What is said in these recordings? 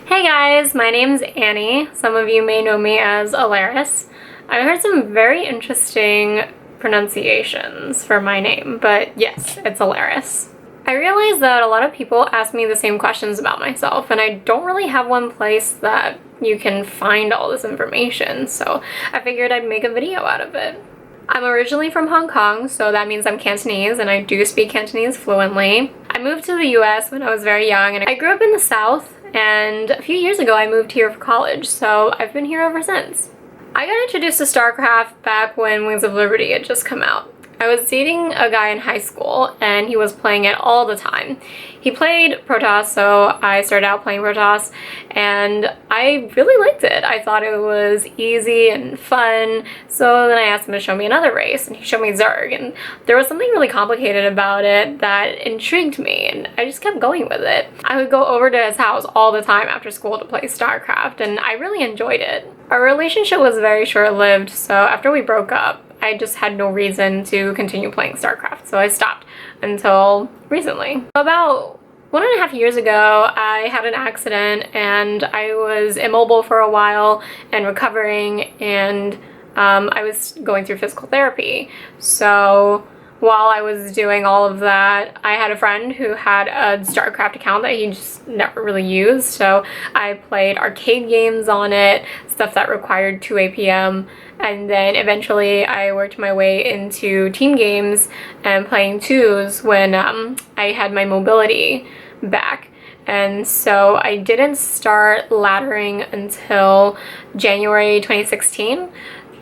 Hey guys, my name's Annie. Some of you may know me as Allaryce. I heard some very interesting pronunciations for my name, but yes, it's Allaryce. I realized that a lot of people ask me the same questions about myself, and I don't really have one place that you can find all this information, so I figured I'd make a video out of it. I'm originally from Hong Kong, so that means I'm Cantonese, and I do speak Cantonese fluently. I moved to the US when I was very young, and I grew up in the South, and a few years ago I moved here for college, so I've been here ever since. I got introduced to StarCraft back when Wings of Liberty had just come out. I was dating a guy in high school, and he was playing it all the time. He played Protoss, so I started out playing Protoss, and I really liked it. I thought it was easy and fun, so then I asked him to show me another race, and he showed me Zerg, and there was something really complicated about it that intrigued me, and I just kept going with it. I would go over to his house all the time after school to play StarCraft, and I really enjoyed it. Our relationship was very short-lived, so after we broke up, I just had no reason to continue playing StarCraft, so I stopped until recently. About 1.5 years ago, I had an accident and I was immobile for a while and recovering, and I was going through physical therapy. So while I was doing all of that, I had a friend who had a StarCraft account that he just never really used, so I played arcade games on it, stuff that required 2 APM, and then eventually I worked my way into team games and playing twos when I had my mobility back. And so I didn't start laddering until January 2016,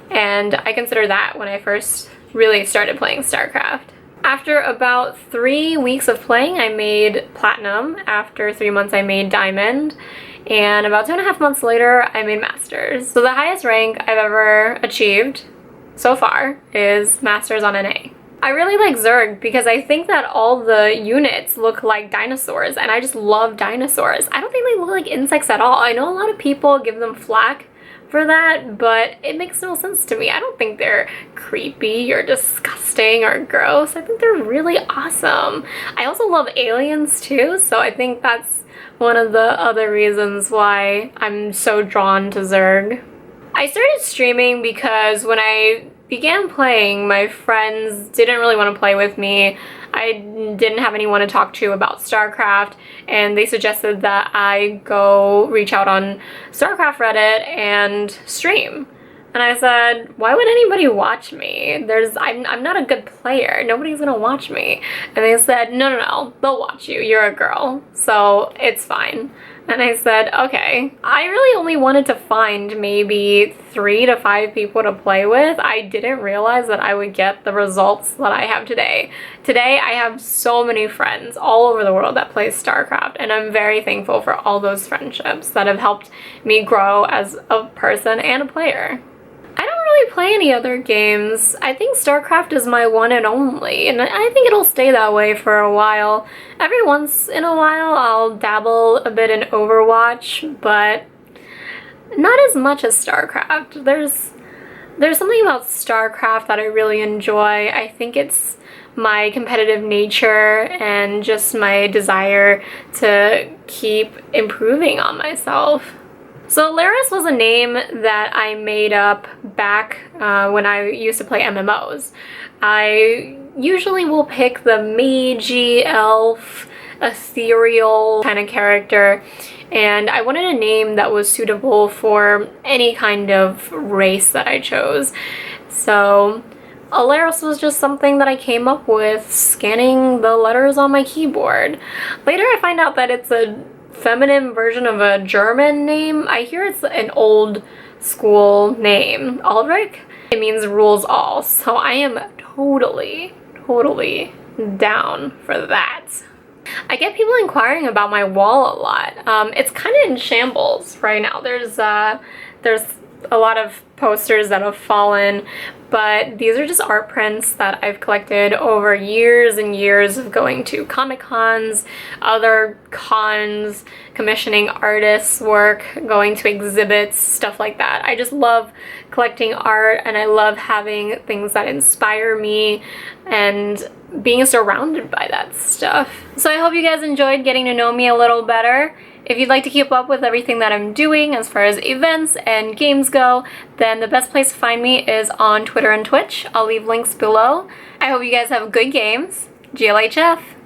and I consider that when I first really started playing StarCraft. After about 3 weeks of playing, I made Platinum. After 3 months, I made Diamond. And about 2.5 months later, I made Masters. So the highest rank I've ever achieved so far is Masters on NA. I really like Zerg because I think that all the units look like dinosaurs, and I just love dinosaurs. I don't think they look like insects at all. I know a lot of people give them flack for that, but it makes no sense to me. I don't think they're creepy or disgusting or gross. I think they're really awesome. I also love aliens too, so I think that's one of the other reasons why I'm so drawn to Zerg. I started streaming because when I began playing, my friends didn't really want to play with me. I didn't have anyone to talk to about StarCraft, and they suggested that I go reach out on StarCraft Reddit and stream. And I said, why would anybody watch me? I'm not a good player. Nobody's gonna watch me. And they said, no, they'll watch you. You're a girl, so it's fine. And I said, okay. I really only wanted to find maybe 3 to 5 people to play with. I didn't realize that I would get the results that I have today. Today, I have so many friends all over the world that play StarCraft, and I'm very thankful for all those friendships that have helped me grow as a person and a player. I don't really play any other games. I think StarCraft is my one and only, and I think it'll stay that way for a while. Every once in a while I'll dabble a bit in Overwatch, but not as much as StarCraft. There's something about StarCraft that I really enjoy. I think it's my competitive nature and just my desire to keep improving on myself. So Solaris was a name that I made up back when I used to play MMOs. I usually will pick the magey, elf, ethereal kind of character, and I wanted a name that was suitable for any kind of race that I chose. So Allaryce was just something that I came up with scanning the letters on my keyboard. Later I find out that it's a feminine version of a German name. I hear it's an old school name. Ulrich? It means rules all. So I am totally down for that. I get people inquiring about my wall a lot. It's kind of in shambles right now. There's a lot of posters that have fallen, but these are just art prints that I've collected over years and years of going to Comic-Cons, other cons, commissioning artists' work, going to exhibits, stuff like that. I just love collecting art, and I love having things that inspire me and being surrounded by that stuff. So I hope you guys enjoyed getting to know me a little better. If you'd like to keep up with everything that I'm doing as far as events and games go, then the best place to find me is on Twitter and Twitch. I'll leave links below. I hope you guys have good games. GLHF!